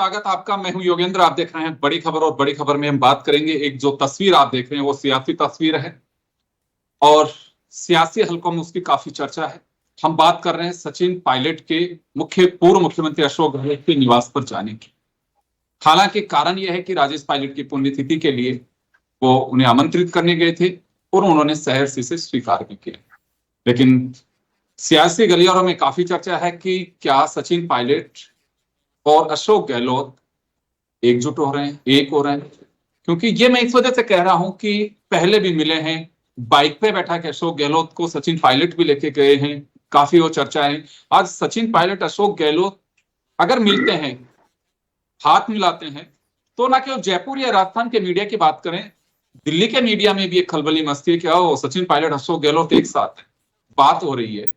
स्वागत आपका। मैं हूं योगेंद्र। आप देख रहे हैं बड़ी खबर, और बड़ी खबर में हम बात करेंगे, एक जो तस्वीर आप देख रहे हैं वो सियासी तस्वीर है और सियासी हलकों में उसकी काफी चर्चा है। हम बात कर रहे हैं सचिन पायलट के पूर्व मुख्यमंत्री अशोक गहलोत के निवास पर जाने की। हालांकि कारण यह है कि राजेश पायलट की पुण्यतिथि के लिए वो उन्हें आमंत्रित करने गए थे और उन्होंने सहर्ष से स्वीकार भी किया। लेकिन सियासी गलियारों में काफी चर्चा है कि क्या सचिन पायलट और अशोक गहलोत एकजुट हो रहे हैं, एक हो रहे हैं। क्योंकि ये मैं इस वजह से कह रहा हूं कि पहले भी मिले हैं, बाइक पे बैठा के अशोक गहलोत को सचिन पायलट भी लेके गए हैं, काफी वो चर्चा है। आज सचिन पायलट अशोक गहलोत अगर मिलते हैं, हाथ मिलाते हैं, तो ना केवल जयपुर या राजस्थान के मीडिया की बात करें, दिल्ली के मीडिया में भी एक खलबली मस्ती है कि आओ सचिन पायलट अशोक गहलोत एक साथ है, बात हो रही है।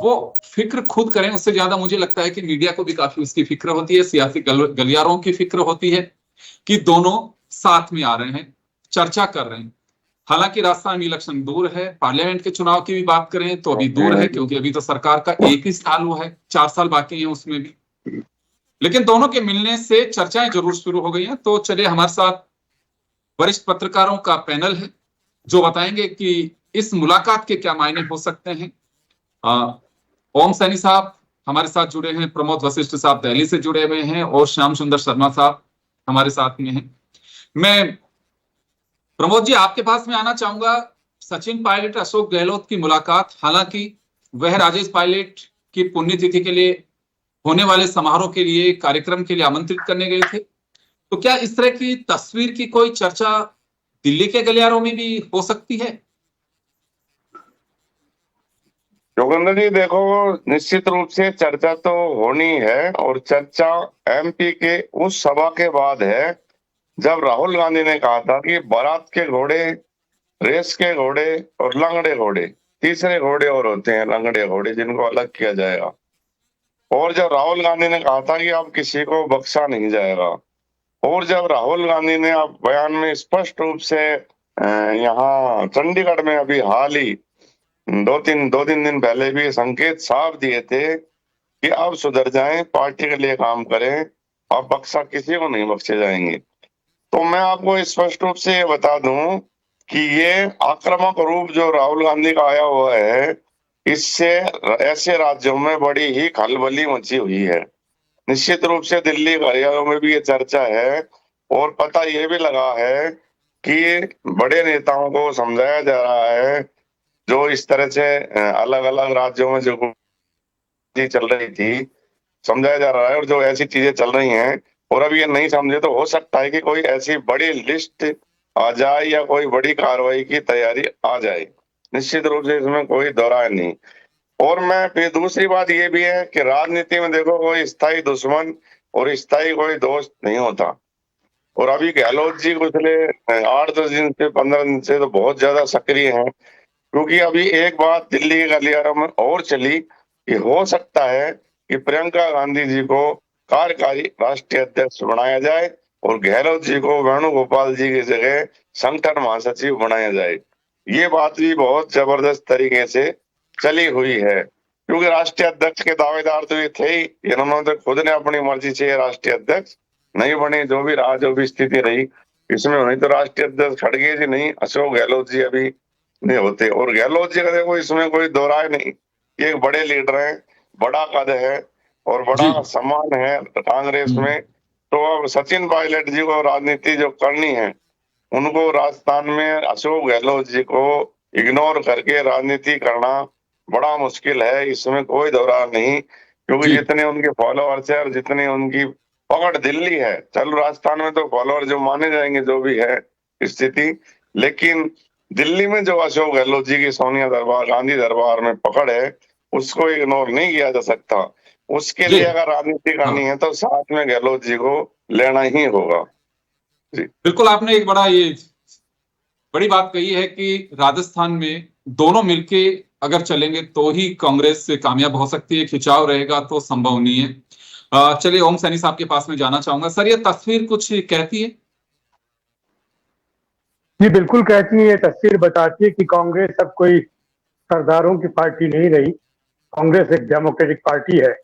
वो फिक्र खुद करें, उससे ज्यादा मुझे लगता है कि मीडिया को भी काफी उसकी फिक्र होती है, सियासी गलियारों की फिक्र होती है कि दोनों साथ में आ रहे हैं, चर्चा कर रहे हैं। हालांकि राजस्थान में इलेक्शन दूर है, पार्लियामेंट के चुनाव की भी बात करें तो अभी दूर है, क्योंकि अभी तो सरकार का एक ही साल हुआ है, 4 साल बाकी है उसमें भी। लेकिन दोनों के मिलने से चर्चाएं जरूर शुरू हो गई हैं। तो चलिए, हमारे साथ वरिष्ठ पत्रकारों का पैनल है जो बताएंगे कि इस मुलाकात के क्या मायने हो सकते हैं। ओम सैनी साहब हमारे साथ जुड़े हैं, प्रमोद वशिष्ठ साहब दिल्ली से जुड़े हुए हैं और श्याम सुंदर शर्मा साहब हमारे साथ में हैं। मैं प्रमोद जी आपके पास में आना चाहूंगा। सचिन पायलट अशोक गहलोत की मुलाकात, हालांकि वह राजेश पायलट की पुण्यतिथि के लिए होने वाले समारोह के लिए, कार्यक्रम के लिए आमंत्रित करने गए थे, तो क्या इस तरह की तस्वीर की कोई चर्चा दिल्ली के गलियारों में भी हो सकती है? योगेंद्र जी देखो, निश्चित रूप से चर्चा तो होनी है, और चर्चा एमपी के उस सभा के बाद है जब राहुल गांधी ने कहा था कि बारात के घोड़े, रेस के घोड़े और लंगड़े घोड़े, तीसरे घोड़े और होते हैं लंगड़े घोड़े, जिनको अलग किया जाएगा। और जब राहुल गांधी ने कहा था कि अब किसी को बख्शा नहीं जाएगा, और जब राहुल गांधी ने अब बयान में स्पष्ट रूप से यहाँ चंडीगढ़ में अभी हाल ही दो तीन दिन पहले भी संकेत साफ दिए थे कि अब सुधर जाएं, पार्टी के लिए काम करें, अब बख्शा किसी को नहीं बख्शे जाएंगे। तो मैं आपको स्पष्ट रूप से ये बता दूं कि ये आक्रामक रूप जो राहुल गांधी का आया हुआ है, इससे ऐसे राज्यों में बड़ी ही खलबली मची हुई है। निश्चित रूप से दिल्ली गलियारों में भी ये चर्चा है, और पता ये भी लगा है कि बड़े नेताओं को समझाया जा रहा है, जो इस तरह से अलग अलग राज्यों में जो चल रही थी, समझाया जा रहा है, और जो ऐसी चीजें चल रही हैं और अभी ये नहीं समझे, तो हो सकता है कि कोई ऐसी बड़ी लिस्ट आ जाए या कोई बड़ी कार्रवाई की तैयारी आ जाए। निश्चित रूप से इसमें कोई दोहराए नहीं। और मैं फिर दूसरी बात ये भी है कि राजनीति में देखो, कोई स्थायी दुश्मन और स्थायी कोई दोस्त नहीं होता। और अभी गहलोत जी पिछले 8-10 दिन से 15 दिन से तो बहुत ज्यादा सक्रिय हैं, क्योंकि अभी एक बात दिल्ली के गलियारों में और चली कि हो सकता है कि प्रियंका गांधी जी को कार्यकारी राष्ट्रीय अध्यक्ष बनाया जाए और गहलोत जी को वेणुगोपाल जी की जगह संगठन महासचिव बनाया जाए। ये बात भी बहुत जबरदस्त तरीके से चली हुई है, क्योंकि राष्ट्रीय अध्यक्ष के दावेदार तो ये थे ही, इन्होंने तो खुद ने अपनी मर्जी से राष्ट्रीय अध्यक्ष नहीं बने। जो भी रहा, जो भी स्थिति रही, इसमें नहीं तो राष्ट्रीय अध्यक्ष खड़गे जी नहीं, अशोक गहलोत जी अभी नहीं होते। और गहलोत जी का देखो, इसमें कोई दो राय नहीं, ये एक बड़े लीडर हैं, बड़ा कद है और बड़ा सम्मान है कांग्रेस में। तो अब सचिन पायलट जी को राजनीति जो करनी है, उनको राजस्थान में अशोक गहलोत जी को इग्नोर करके राजनीति करना बड़ा मुश्किल है, इसमें कोई दोहरा नहीं। क्योंकि जितने उनके फॉलोअर्स है और जितनी उनकी पकड़ दिल्ली है, चलो राजस्थान में तो फॉलोअर जो माने जाएंगे जो भी है स्थिति, लेकिन दिल्ली में जो अशोक गहलोत जी की सोनिया दरबार, गांधी दरबार में पकड़ है, उसको इग्नोर नहीं किया जा सकता। उसके लिए अगर राजनीति करनी है तो साथ में गहलोत जी को लेना ही होगा। बिल्कुल, आपने एक बड़ी बात कही है कि राजस्थान में दोनों मिलके अगर चलेंगे तो ही कांग्रेस से कामयाब हो सकती है, खिंचाव रहेगा तो संभव नहीं है। चलिए, ओम सैनी साहब के पास में जाना चाहूंगा। सर, ये तस्वीर कुछ कहती है? जी बिल्कुल कहती है। ये तस्वीर बताती है कि कांग्रेस अब कोई सरदारों की पार्टी नहीं रही। कांग्रेस एक डेमोक्रेटिक पार्टी है,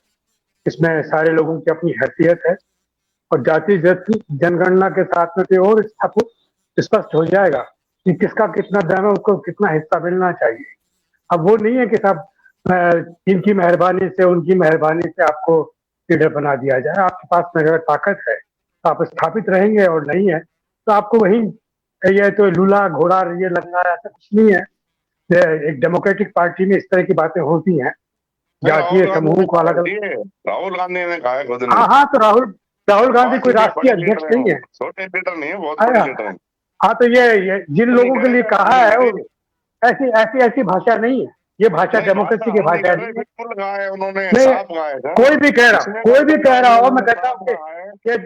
इसमें सारे लोगों की अपनी हैसियत है और जाति जनगणना के साथ में तो और स्पष्ट हो जाएगा कि किसका कितना दान है, उसको कितना हिस्सा मिलना चाहिए। अब वो नहीं है कि साहब इनकी मेहरबानी से उनकी मेहरबानी से आपको लीडर बना दिया जाए। आपके पास में अगर ताकत है तो आप स्थापित रहेंगे, और नहीं है तो आपको वही, ये तो लूला घोड़ा ये लंगा ऐसा कुछ नहीं है। एक डेमोक्रेटिक पार्टी में इस तरह की बातें होती हैं, जातीय समूहों को अलग अलग। राहुल गांधी ने कहा है खुद ने। हाँ हाँ, तो राहुल गांधी कोई राष्ट्रीय अध्यक्ष नहीं है, छोटे लीडर नहीं है, बहुत बड़े लीडर हैं। हाँ, तो ये जिन लोगों के लिए कहा है ऐसी ऐसी ऐसी भाषा नहीं है, ये भाषा डेमोक्रेसी की भाषा है। बिल्कुल कहा है उन्होंने, नहीं, साफ कहा है। कोई भी कह रहा हो, मैं कहता हूँ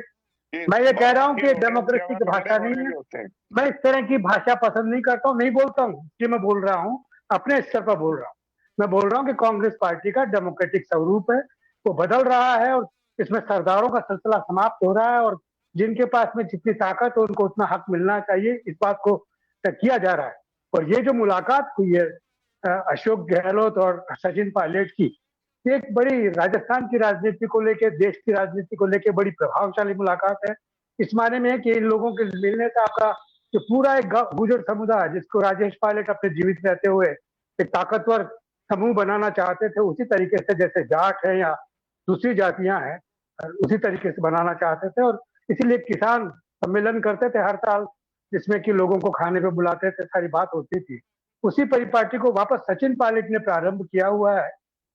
मैं ये कह रहा हूँ कि डेमोक्रेसी की भाषा नहीं है। मैं इस तरह की भाषा पसंद नहीं करता हूँ, नहीं बोलता हूँ, इसलिए मैं बोल रहा हूँ, अपने स्तर पर बोल रहा हूँ। मैं बोल रहा हूँ कि कांग्रेस पार्टी का डेमोक्रेटिक स्वरूप है, वो बदल रहा है, और इसमें सरदारों का सिलसिला समाप्त हो रहा है, और जिनके पास में जितनी ताकत है उनको उतना हक मिलना चाहिए, इस बात को किया जा रहा है। और ये जो मुलाकात हुई है अशोक गहलोत और सचिन पायलट की, एक बड़ी राजस्थान की राजनीति को लेकर, देश की राजनीति को लेकर बड़ी प्रभावशाली मुलाकात है। इस मायने में कि इन लोगों के मिलने से आपका जो पूरा एक गुर्जर समुदाय, जिसको राजेश पायलट अपने जीवित रहते हुए एक ताकतवर समूह बनाना चाहते थे, उसी तरीके से जैसे जाट है या दूसरी जातियां हैं, उसी तरीके से बनाना चाहते थे। और इसीलिए किसान सम्मेलन करते थे हर साल, जिसमें कि लोगों को खाने पे बुलाते थे, सारी बात होती थी। उसी परिपाटी को वापस सचिन पायलट ने प्रारंभ किया हुआ है,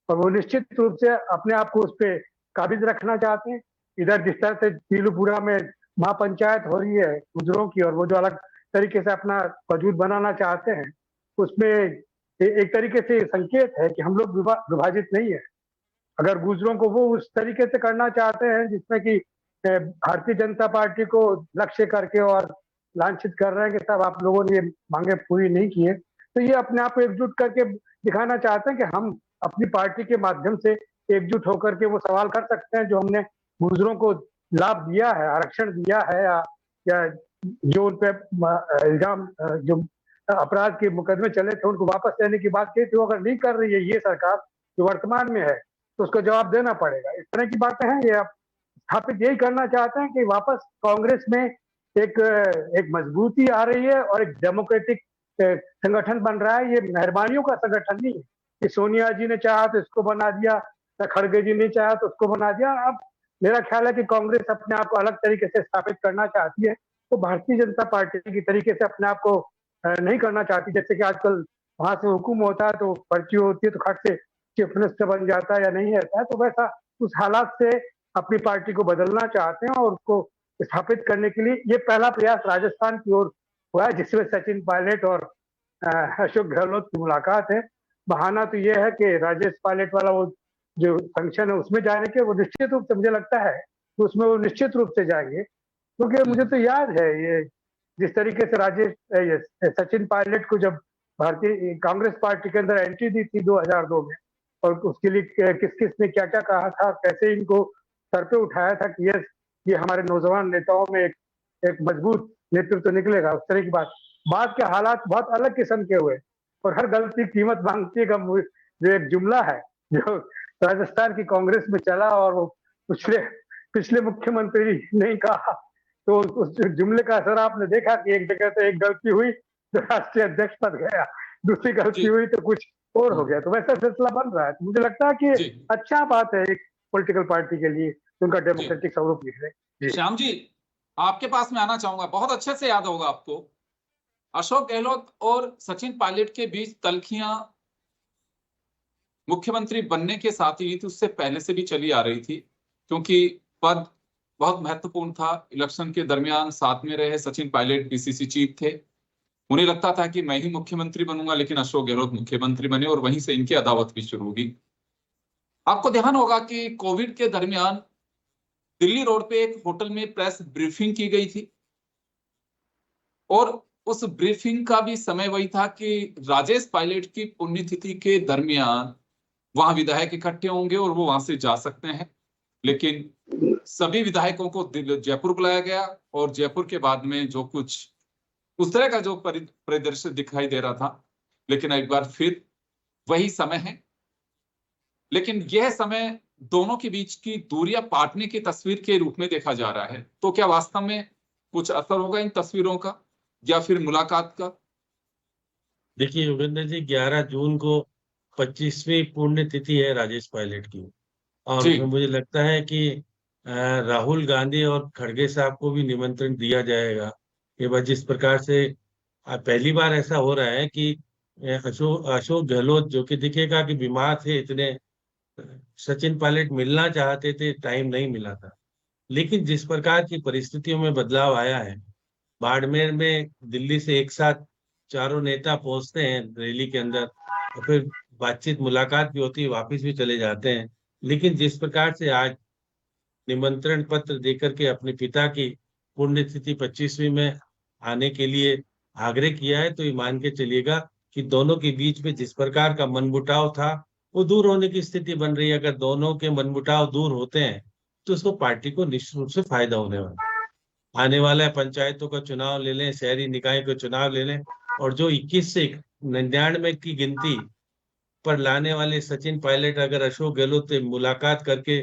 और वो निश्चित रूप से अपने आप को उस पर काबिज रखना चाहते हैं। इधर जिस तरह से पीलूपुरा में महापंचायत हो रही है गुजरों की, और वो जो अलग तरीके से अपना वजूद बनाना चाहते हैं, उसमें एक तरीके से संकेत है कि हम लोग विभाजित नहीं है। अगर गुजरों को वो उस तरीके से करना चाहते हैं जिसमें कि भारतीय जनता पार्टी को लक्ष्य करके और लांछित कर रहे हैं कि साहब आप लोगों ने ये मांगे पूरी नहीं किए, तो ये अपने आप को एकजुट करके दिखाना चाहते हैं कि हम अपनी पार्टी के माध्यम से एकजुट होकर के वो सवाल कर सकते हैं जो हमने गुजरों को लाभ दिया है, आरक्षण दिया है, या जो उन पे इल्जाम, जो अपराध के मुकदमे चले थे उनको वापस लेने की बात की थी, वो अगर नहीं कर रही है ये सरकार जो वर्तमान में है, तो उसको जवाब देना पड़ेगा। इस तरह की बातें हैं। ये स्थापित यही करना चाहते हैं कि वापस कांग्रेस में एक मजबूती आ रही है, और एक डेमोक्रेटिक संगठन बन रहा है। ये मेहरबानियों का संगठन नहीं है कि सोनिया जी ने चाहा तो इसको बना दिया, या खड़गे जी ने चाहा तो उसको बना दिया। अब मेरा ख्याल है कि कांग्रेस अपने आप को अलग तरीके से स्थापित करना चाहती है, तो भारतीय जनता पार्टी की तरीके से अपने आप को नहीं करना चाहती। जैसे कि आजकल वहां से हुकुम होता है तो पर्ची होती है तो खट से चीफ मिनिस्टर बन जाता है या नहीं रहता है, तो वैसा उस हालात से अपनी पार्टी को बदलना चाहते हैं, और उसको स्थापित करने के लिए ये पहला प्रयास राजस्थान की ओर हुआ है, जिसमें सचिन पायलट और अशोक गहलोत की मुलाकात है। बहाना तो ये है कि राजेश पायलट वाला वो जो फंक्शन है उसमें जाने के, वो निश्चित रूप से मुझे लगता है कि उसमें वो निश्चित रूप से जाएंगे, क्योंकि मुझे तो याद है ये जिस तरीके से सचिन पायलट को जब भारतीय कांग्रेस पार्टी के अंदर एंट्री दी थी 2002 में, और उसके लिए किस किस ने क्या क्या कहा था, कैसे इनको सर पे उठाया था कि ये हमारे नौजवान नेताओं में एक मजबूत नेतृत्व निकलेगा, उस तरह की बात के हालात बहुत अलग किस्म के हुए, और हर गलती कीमत मांगती है। जो एक जुमला है जो राजस्थान की कांग्रेस में चला, और वो पिछले मुख्यमंत्री ने कहा, तो उस जुमले का असर आपने देखा कि एक जगह तो एक गलती हुई तो राष्ट्रीय अध्यक्ष पद गया, दूसरी गलती हुई तो कुछ और हो गया। तो वैसा सिलसिला बन रहा है। तो मुझे लगता है कि अच्छा बात है एक पॉलिटिकल पार्टी के लिए उनका डेमोक्रेटिक स्वरूप निकले। श्याम जी, आपके पास में आना चाहूंगा, बहुत अच्छे से याद होगा आपको, अशोक गहलोत और सचिन पायलट के बीच तल्खियां मुख्यमंत्री बनने के साथ ही थी, उससे पहले से भी चली आ रही थी, क्योंकि पद बहुत महत्वपूर्ण था। इलेक्शन के दरमियान साथ में रहे सचिन पायलट, पीसीसी चीफ थे, उन्हें लगता था कि मैं ही मुख्यमंत्री बनूंगा, लेकिन अशोक गहलोत मुख्यमंत्री बने, और वहीं से इनकी अदावत भी शुरू होगी। आपको ध्यान होगा कि कोविड के दरमियान दिल्ली रोड पे एक होटल में प्रेस ब्रीफिंग की गई थी, और उस ब्रीफिंग का भी समय वही था कि राजेश पायलट की पुण्यतिथि के दरमियान वहां विधायक इकट्ठे होंगे और वो वहां से जा सकते हैं। लेकिन सभी विधायकों को जयपुर बुलाया गया, और जयपुर के बाद में जो कुछ उस तरह का जो परिदृश्य दिखाई दे रहा था, लेकिन एक बार फिर वही समय है। लेकिन यह समय दोनों के बीच की दूरियां पाटने की तस्वीर के रूप में देखा जा रहा है, तो क्या वास्तव में कुछ असर होगा इन तस्वीरों का या फिर मुलाकात का? देखिए योगेंद्र जी, 11 जून को 25वीं पुण्यतिथि है राजेश पायलट की, और जी मुझे लगता है कि राहुल गांधी और खड़गे साहब को भी निमंत्रण दिया जाएगा। ये बात जिस प्रकार से पहली बार ऐसा हो रहा है कि अशोक अशोक गहलोत, जो कि दिखेगा कि बीमार थे इतने, सचिन पायलट मिलना चाहते थे, टाइम नहीं मिला था। लेकिन जिस प्रकार की परिस्थितियों में बदलाव आया है, बाड़मेर में दिल्ली से एक साथ चारों नेता पहुंचते हैं रैली के अंदर, और फिर बातचीत मुलाकात भी होती है, वापस भी चले जाते हैं। लेकिन जिस प्रकार से आज निमंत्रण पत्र देकर के अपने पिता की पुण्यतिथि 25वीं में आने के लिए आग्रह किया है, तो ये मान के चलिएगा कि दोनों के बीच में जिस प्रकार का मनमुटाव था वो दूर होने की स्थिति बन रही है। अगर दोनों के मनमुटाव दूर होते हैं तो उसको पार्टी को निश्चित रूप से फायदा होने वाला है। आने वाला है पंचायतों का चुनाव ले लें, शहरी निकाय का चुनाव ले लें, और जो 21 से 99 की गिनती पर लाने वाले सचिन पायलट अगर अशोक गहलोत से मुलाकात करके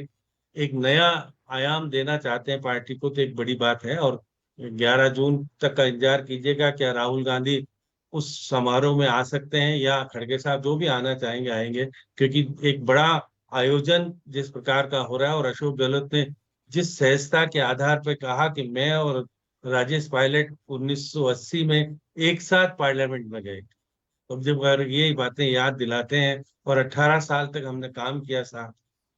एक नया आयाम देना चाहते हैं पार्टी को, तो एक बड़ी बात है। और 11 जून तक का इंतजार कीजिएगा, क्या राहुल गांधी उस समारोह में आ सकते हैं, या खड़गे साहब जो भी आना चाहेंगे आएंगे, क्योंकि एक बड़ा आयोजन जिस प्रकार का हो रहा है, और अशोक गहलोत ने जिस सहजता के आधार पर कहा कि मैं और राजेश पायलट 1980 में एक साथ पार्लियामेंट में गए, तो जब अगर ये बातें याद दिलाते हैं, और 18 साल तक हमने काम किया साथ।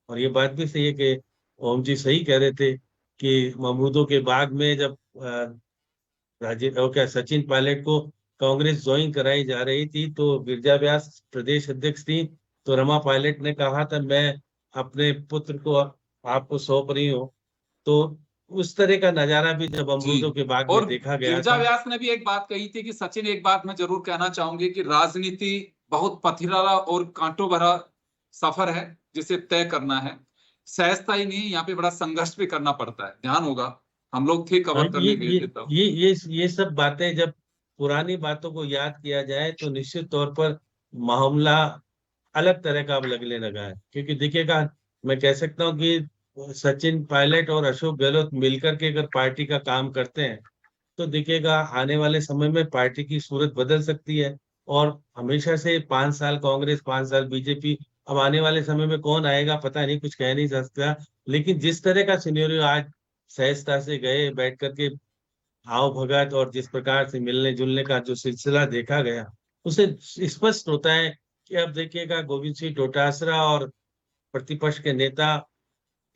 और ये बात भी सही है कि ओम जी सही कह रहे थे कि महमूदों के बाग में जब सचिन पायलट को कांग्रेस ज्वाइन कराई जा रही थी, तो गिरजा व्यास प्रदेश अध्यक्ष थी, तो रमा पायलट ने कहा था मैं अपने पुत्र को आपको सौंप रही हूँ। तो उस तरह का नजारा भी जब अमरूदों के बाग में और देखा गया गिरजा था। व्यास ने भी एक बात कही थी कि सचिन, एक बात मैं जरूर कहना चाहूंगी कि राजनीति बहुत पथरीला और कांटों भरा सफर है जिसे तय करना है। सहजता ही नहीं, यहाँ पे बड़ा संघर्ष भी करना पड़ता है। ध्यान होगा, हम लोग थे कवर करने गए थे तब। ये सब बातें जब पुरानी बातों को याद किया जाए तो निश्चित तौर पर मामला अलग तरह का अब लगने लगा है। क्योंकि देखिएगा, मैं कह सकता हूँ कि सचिन पायलट और अशोक गहलोत मिलकर के अगर पार्टी का काम करते हैं, तो देखिएगा आने वाले समय में पार्टी की सूरत बदल सकती है। और हमेशा से 5 साल कांग्रेस, 5 साल बीजेपी, अब आने वाले समय में कौन आएगा पता नहीं, कुछ कह नहीं सकता। लेकिन जिस तरह का सिनेरियो आज सहजता से गए बैठ करके आओ भगत, और जिस प्रकार से मिलने जुलने का जो सिलसिला देखा गया, उसे स्पष्ट होता है कि अब देखिएगा गोविंद सिंह डोटासरा और प्रतिपक्ष के नेता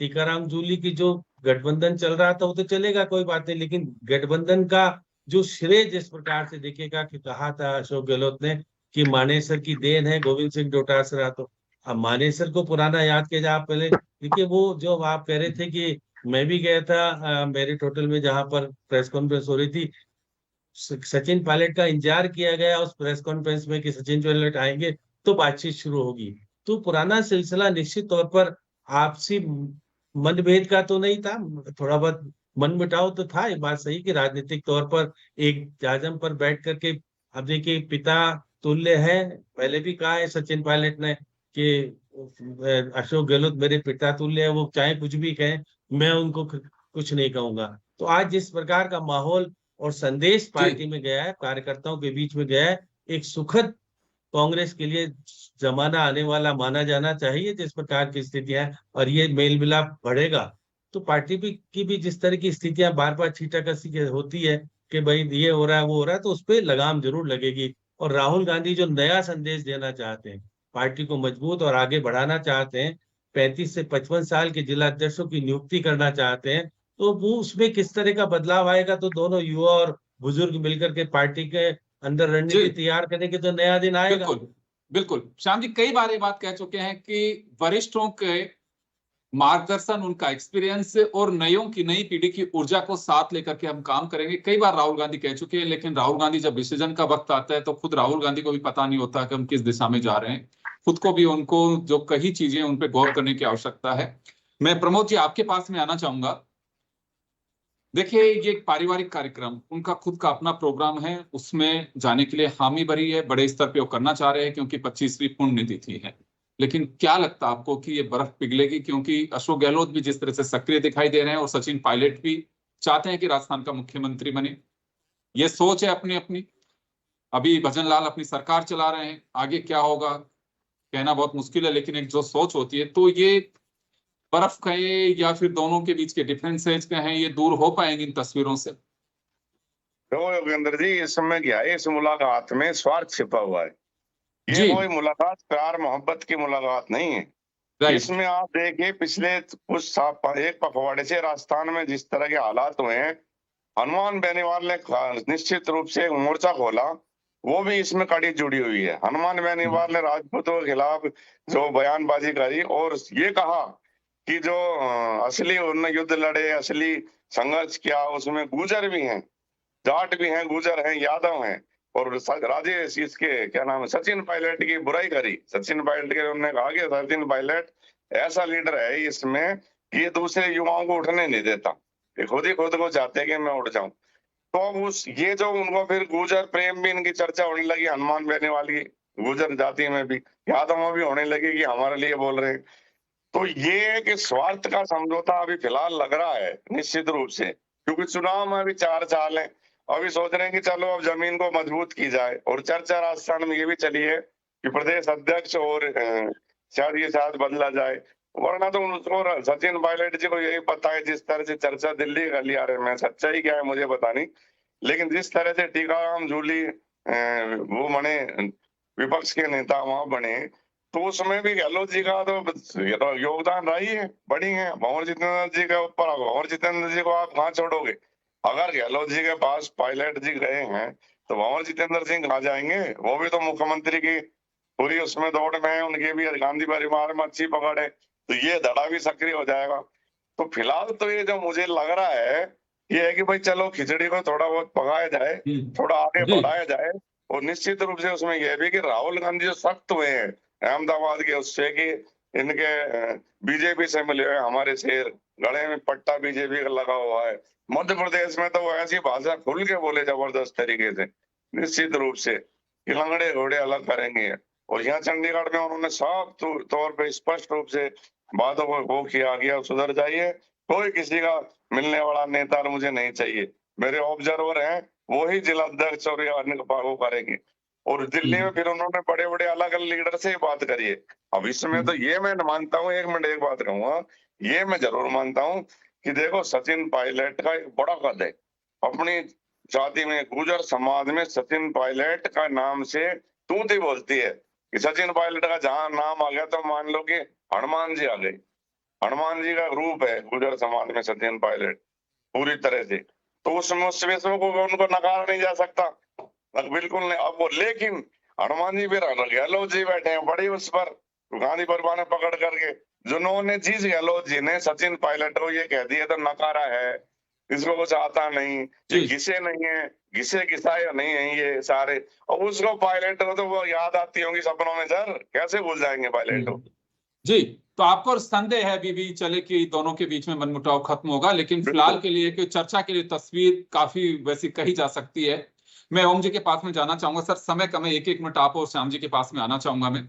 टीकाराम जूली की जो गठबंधन चल रहा था वो तो चलेगा, कोई बात नहीं, लेकिन गठबंधन का जो श्रेय जिस प्रकार से देखिएगा कि कहा था अशोक गहलोत ने कि मानेसर की देन है गोविंद सिंह डोटासरा, तो अब मानेसर को पुराना याद किया जाए। पहले देखिए, वो जो आप कह रहे थे कि मैं भी गया था मेरिट होटल में जहां पर प्रेस कॉन्फ्रेंस हो रही थी, सचिन पायलट का इंतजार किया गया उस प्रेस कॉन्फ्रेंस में कि सचिन पायलट आएंगे तो बातचीत शुरू होगी। तो पुराना सिलसिला निश्चित तौर पर आपसी मतभेद का तो नहीं था, थोड़ा बहुत मनमुटाव तो था। ये बात सही कि राजनीतिक तौर पर एक जाजम पर बैठ करके, अब देखिए पिता तुल्य है, पहले भी कहा है सचिन पायलट ने कि अशोक गहलोत मेरे पिता तुल्य है, वो चाहे कुछ भी कहें मैं उनको कुछ नहीं कहूंगा। तो आज जिस प्रकार का माहौल और संदेश पार्टी में गया है, कार्यकर्ताओं के बीच में गया है, एक सुखद कांग्रेस के लिए जमाना आने वाला माना जाना चाहिए जिस प्रकार की स्थितियां, और ये मेल मिलाप बढ़ेगा तो पार्टी की भी जिस तरह की स्थितियां बार बार छींटाकशी होती है कि भाई ये हो रहा है वो हो रहा है, तो उस पर लगाम जरूर लगेगी। और राहुल गांधी जो नया संदेश देना चाहते हैं, पार्टी को मजबूत और आगे बढ़ाना चाहते हैं, 35 से 55 साल के जिला अध्यक्षों की नियुक्ति करना चाहते हैं, तो वो उसमें किस तरह का बदलाव आएगा, तो दोनों युवा और बुजुर्ग मिलकर के पार्टी के अंदर रणनीति तैयार करेंगे तो नया दिन आएगा। बिल्कुल बिल्कुल, श्याम जी कई बार ये बात कह चुके हैं कि वरिष्ठों के मार्गदर्शन, उनका एक्सपीरियंस और नई पीढ़ी की ऊर्जा को साथ लेकर के हम काम करेंगे। कई बार राहुल गांधी कह चुके हैं, लेकिन राहुल गांधी जब डिसीजन का वक्त आता है तो खुद राहुल गांधी को भी पता नहीं होता कि हम किस दिशा में जा रहे हैं। खुद को भी उनको जो कही चीजें उन पर गौर करने की आवश्यकता है। मैं प्रमोद जी आपके पास में आना चाहूंगा। देखिए, ये एक पारिवारिक कार्यक्रम, उनका खुद का अपना प्रोग्राम है, उसमें जाने के लिए हामी भरी है, बड़े स्तर पे वो करना चाह रहे हैं क्योंकि 25वीं पुण्यतिथि है। लेकिन क्या लगता है आपको कि ये बर्फ पिघलेगी? क्योंकि अशोक गहलोत भी जिस तरह से सक्रिय दिखाई दे रहे हैं और सचिन पायलट भी चाहते हैं कि राजस्थान का मुख्यमंत्री बने, ये सोच है अपनी अपनी। अभी भजन लाल अपनी सरकार चला रहे हैं, आगे क्या होगा कहना बहुत मुश्किल है, लेकिन एक जो सोच होती है, तो ये बर्फ कहें या फिर दोनों के बीच के डिफरेंसेज कहें, ये दूर हो पाएंगे इन तस्वीरों से? तो योगेंद्र जी, इस समय क्या है, इस मुलाकात में स्वार्थ छिपा हुआ है। ये जी। कोई मुलाकात प्यार मोहब्बत की मुलाकात नहीं है। राइट। इसमें आप देखिए, पिछले कुछ एक पखवाड़े से राजस्थान में जिस तरह के हालात हुए हैं, हनुमान बेनीवाल ने निश्चित रूप से एक मोर्चा खोला, वो भी इसमें कड़ी जुड़ी हुई है। हनुमान बेनीवाल ने राजपूतों के खिलाफ जो बयानबाजी करी और ये कहा कि जो असली उन्होंने युद्ध लड़े, असली संघर्ष किया, उसमें गुर्जर भी हैं, जाट भी हैं, गुर्जर हैं, यादव हैं। और राजेश इसके क्या नाम है, सचिन पायलट की बुराई करी। सचिन पायलट के उन्होंने कहा कि सचिन पायलट ऐसा लीडर है इसमें कि ये दूसरे युवाओं को उठने नहीं देता, ये खुद ही खुद को चाहते हैं कि मैं उठ जाऊं। तो अब ये जो उनको फिर गुर्जर प्रेम भी इनकी चर्चा होने लगी, हनुमान बेनीवाल की गुर्जर जाति में भी, यादव में भी होने लगी कि हमारे लिए बोल रहे हैं। तो ये कि स्वार्थ का समझौता अभी फिलहाल लग रहा है निश्चित रूप से, क्योंकि चुनाव में अभी 4 साल है। अभी सोच रहे हैं कि चलो अब जमीन को मजबूत की जाए। और चर्चा राजस्थान में ये भी चली है कि प्रदेश अध्यक्ष और शायद बदला जाए, वरना तो उनको सचिन पायलट जी को यही पता है, जिस तरह से चर्चा दिल्ली का लिया रहे, मैं सच्चाई क्या है मुझे पता नहीं, लेकिन जिस तरह से टीकाराम जूली वो बने विपक्ष के नेता वहां बने, तो उसमें भी गहलोत जी का तो योगदान रही है, बड़ी है। भंवर जितेंद्र जी के ऊपर, भंवर जितेंद्र जी को आप कहाँ छोड़ोगे? अगर गहलोत जी के पास पायलट जी गए हैं तो भंवर जितेंद्र सिंह कहाँ जाएंगे? वो भी तो मुख्यमंत्री की पूरी उसमें दौड़ में है, उनकी भी गांधी परिवार में अच्छी पकड़ है, तो ये धड़ा भी सक्रिय हो जाएगा। तो फिलहाल तो ये जो मुझे लग रहा है ये है कि भाई चलो खिचड़ी को थोड़ा बहुत पकाया जाए, थोड़ा आगे बढ़ाया जाए। और निश्चित रूप से उसमें यह भी कि राहुल गांधी जो सख्त हुए हैं अहमदाबाद के उससे, कि इनके बीजेपी से मिले हुए हमारे शेर, गले में पट्टा बीजेपी का लगा हुआ है। मध्य प्रदेश में तो वो ऐसी भाषा खुल के बोले जबरदस्त तरीके से, निश्चित रूप से कि लंगड़े घोड़े अलग करेंगे। और यहाँ चंडीगढ़ में उन्होंने साफ तौर पे स्पष्ट रूप से बातों को वो किया गया, सुधर जाइए, कोई किसी का मिलने वाला नेता मुझे नहीं चाहिए, मेरे ऑब्जर्वर हैं, वो ही जिला अध्यक्ष और अन्य वो करेंगे। और दिल्ली में फिर उन्होंने बड़े बड़े अलग अलग लीडर से बात करी है। अब इसमें तो ये मैं मानता हूँ, एक मिनट एक बात कहूंगा, ये मैं जरूर मानता हूँ कि देखो सचिन पायलट का एक बड़ा कद है अपनी जाति में, गुर्जर समाज में सचिन पायलट का नाम से तूती बोलती है कि सचिन पायलट का जहां नाम आ गया तो मान लो कि हनुमान जी आ गए। हनुमान जी का रूप है गुर्जर समाज में सचिन पायलट पूरी तरह से, तो उसमें को उनको नकारा नहीं जा सकता, बिल्कुल नहीं। अब वो लेकिन हनुमान जी फिर गहलोत जी बैठे हैं बड़ी उस पर गांधी परिवार ने पकड़ करके, जिन्होंने जिस गहलोत जी ने सचिन पायलट को ये कह दिया तो नकारा है, इसको कुछ आता नहीं, ये घिसे नहीं है, घिसे घिसाए नहीं है ये सारे, और उसको पायलट को तो वो याद आती होंगी सपनों में, सर कैसे भूल जाएंगे पायलट को। जी, तो आपको संदेह है अभी भी चले कि दोनों के बीच में मनमुटाव खत्म होगा, लेकिन फिलहाल के लिए कि चर्चा के लिए तस्वीर काफी वैसी कही जा सकती है। मैं ओम जी के पास में जाना चाहूंगा, सर समय कम है, एक मिनट आप और श्याम जी के पास में आना चाहूंगा मैं।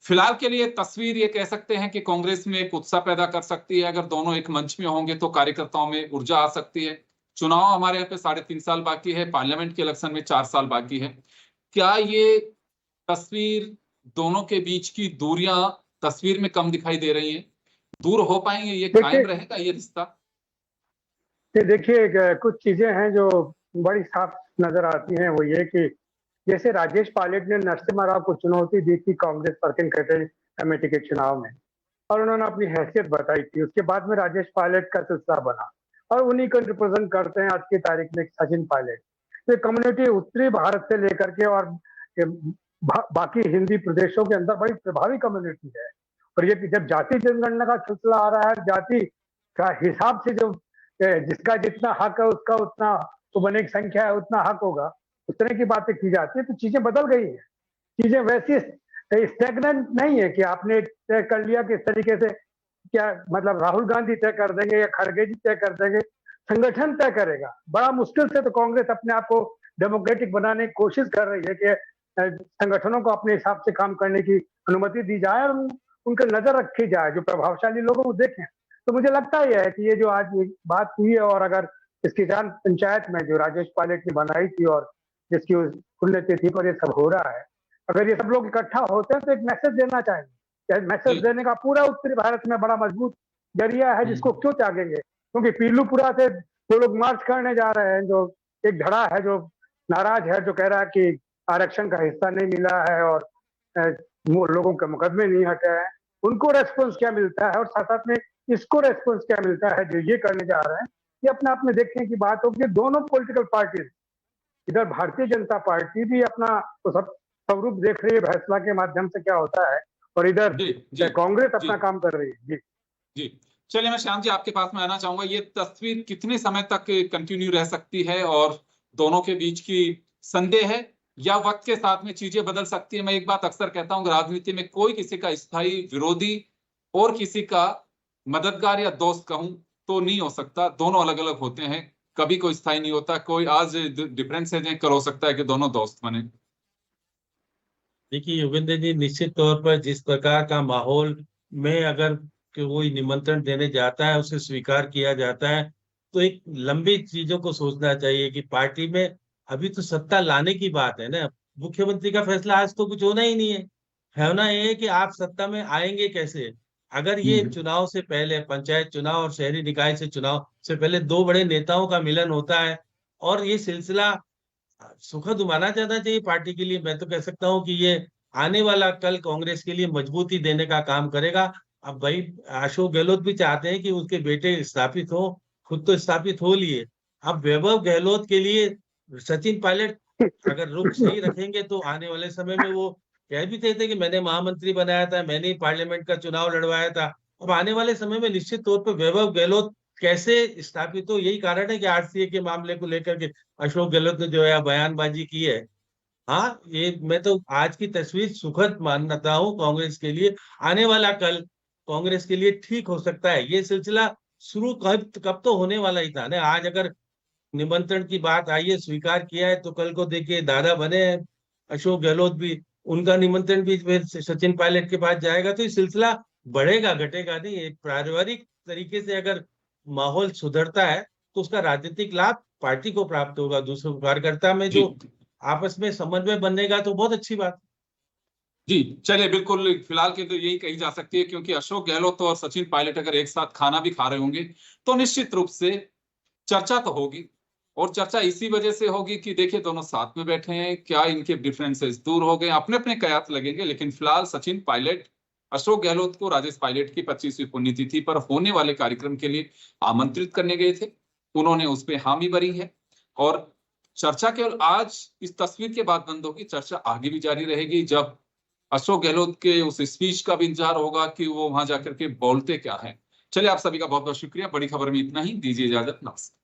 फिलहाल के लिए तस्वीर ये कह सकते हैं कि कांग्रेस में एक उत्साह पैदा कर सकती है, अगर दोनों एक मंच में होंगे तो कार्यकर्ताओं में ऊर्जा आ सकती है। चुनाव हमारे यहाँ पे 3.5 साल बाकी है, पार्लियामेंट के इलेक्शन में 4 साल बाकी है। क्या ये तस्वीर दोनों के बीच की दूरियां तस्वीर में कम दिखाई दे रही हैं, दूर हो पाएंगे, ये कायम रहेगा ये रिश्ता? देखिए कुछ चीजें हैं जो बड़ी साफ नजर आती हैं, वो ये कि जैसे राजेश पायलट ने नरसिम्हा राव को चुनौती दी थी कांग्रेस वर्किंग कमेटी के चुनाव में, और उन्होंने अपनी हैसियत बताई थी। उसके बाद में राजेश पायलट का सिलसिला बना और उन्हीं को रिप्रेजेंट करते हैं आज की तारीख में सचिन पायलट। तो कम्युनिटी उत्तरी भारत से लेकर के और बाकी हिंदी प्रदेशों के अंदर बड़ी प्रभावी कम्युनिटी है। और ये जब जाति जनगणना का सिलसिला आ रहा है, जाति का हिसाब से जो जिसका जितना हक है उसका उतना, तो बने की संख्या है उतना हक होगा, उस तरह की बातें की जाती है। तो चीजें बदल गई हैं, चीजें वैसी स्टेगनेंट नहीं है कि आपने तय कर लिया कि इस तरीके से, क्या मतलब राहुल गांधी तय कर देंगे या खड़गे जी तय कर देंगे, संगठन तय करेगा। बड़ा मुश्किल से तो कांग्रेस अपने आप को डेमोक्रेटिक बनाने की कोशिश कर रही है कि संगठनों को अपने हिसाब से काम करने की अनुमति दी जाए और उनकर नजर रखी जाए, जो प्रभावशाली लोगों को देखें। तो मुझे लगता ही है कि ये जो आज एक बात हुई है, और अगर इस किसान पंचायत में जो राजेश पायलट ने बनाई थी और जिसकी उस पुण्यतिथि पर ये सब हो रहा है, अगर ये सब लोग इकट्ठा होते हैं तो एक मैसेज देना चाहिए। मैसेज देने का पूरा उत्तरी भारत में बड़ा मजबूत जरिया है, जिसको क्यों त्यागेंगे? क्योंकि पीलूपुरा से जो लोग मार्च करने जा रहे हैं, जो एक धड़ा है जो नाराज है, जो कह रहा है कि आरक्षण का हिस्सा नहीं मिला है और वो लोगों के मुकदमे नहीं हटे हैं, उनको रेस्पॉन्स क्या मिलता है और साथ साथ में इसको रेस्पॉन्स क्या मिलता है जो ये करने जा रहे हैं? ये अपने आप में देखने की बात होगी। दोनों पॉलिटिकल पार्टीज, इधर भारतीय जनता पार्टी भी अपना तो सब स्वरूप देख रही है फैसला के माध्यम से क्या होता है, और इधर कांग्रेस अपना काम कर रही है। जी चलिए, मैं श्याम जी आपके पास में आना चाहूंगा। ये तस्वीर कितने समय तक कंटिन्यू रह सकती है और दोनों के बीच की संदेह है या वक्त के साथ में चीजें बदल सकती है? मैं एक बात अक्सर कहता हूं, राजनीति में कोई किसी का स्थायी विरोधी और किसी का मददगार या दोस्त कहूं तो नहीं हो सकता। दोनों अलग अलग होते हैं, कभी कोई स्थायी नहीं होता। कोई आज डिफरेंस है, कल हो सकता है कि दोनों दोस्त बने। देखिए योगेंद्र जी, निश्चित तौर पर जिस प्रकार का माहौल में अगर कोई निमंत्रण देने जाता है, उसे स्वीकार किया जाता है, तो एक लंबी चीजों को सोचना चाहिए कि पार्टी में अभी तो सत्ता लाने की बात है ना। मुख्यमंत्री का फैसला आज तो कुछ होना ही नहीं है। होना ये है कि आप सत्ता में आएंगे कैसे। अगर ये चुनाव से पहले, पंचायत चुनाव और शहरी निकाय से चुनाव से पहले दो बड़े नेताओं का मिलन होता है और ये सिलसिला सुखद माना जाना चाहिए पार्टी के लिए। मैं तो कह सकता हूँ कि ये आने वाला कल कांग्रेस के लिए मजबूती देने का काम करेगा। अब भाई अशोक गहलोत भी चाहते हैं कि उसके बेटे स्थापित हो, खुद तो स्थापित हो लिए। अब वैभव गहलोत के लिए सचिन पायलट अगर रुख सही रखेंगे तो आने वाले समय में वो कह भी कहते कि मैंने महामंत्री बनाया था, मैंने ही पार्लियामेंट का चुनाव लड़वाया था। अब आने वाले समय में निश्चित तौर पर वैभव गहलोत कैसे स्थापित हो, यही कारण है कि आरसीए के मामले को लेकर के अशोक गहलोत ने जो है बयानबाजी की है। हाँ, ये मैं तो आज की तस्वीर सुखद मानता हूँ कांग्रेस के लिए। आने वाला कल कांग्रेस के लिए ठीक हो सकता है। ये सिलसिला शुरू कब तो होने वाला ही था ना। आज अगर निमंत्रण की बात आई है, स्वीकार किया है, तो कल को देखिए दादा बने हैं अशोक गहलोत भी, उनका निमंत्रण भी फिर सचिन पायलट के पास जाएगा। तो ये सिलसिला बढ़ेगा, घटेगा नहीं। एक पारिवारिक तरीके से अगर माहौल सुधरता है तो उसका राजनीतिक लाभ पार्टी को प्राप्त होगा। दूसरे कार्यकर्ता में जो आपस में समन्वय बनेगा तो बहुत अच्छी बात। जी चलिए, बिल्कुल फिलहाल के तो यही कही जा सकती है, क्योंकि अशोक गहलोत और सचिन पायलट अगर एक साथ खाना भी खा रहे होंगे तो निश्चित रूप से चर्चा तो होगी। और चर्चा इसी वजह से होगी कि देखिए दोनों साथ में बैठे हैं, क्या इनके डिफरेंसेस दूर हो गए, अपने अपने कयास लगेंगे। लेकिन फिलहाल सचिन पायलट अशोक गहलोत को राजेश पायलट की 25वीं पुण्यतिथि पर होने वाले कार्यक्रम के लिए आमंत्रित करने गए थे। उन्होंने उस पर हामी भरी है और चर्चा केवल आज इस तस्वीर के बाद बंद होगी, चर्चा आगे भी जारी रहेगी। जब अशोक गहलोत के उस स्पीच का भी इंतजार होगा कि वो वहां जाकर के बोलते क्या है। चलिए, आप सभी का बहुत बहुत शुक्रिया। बड़ी खबर में इतना ही, दीजिए इजाजत, नमस्कार।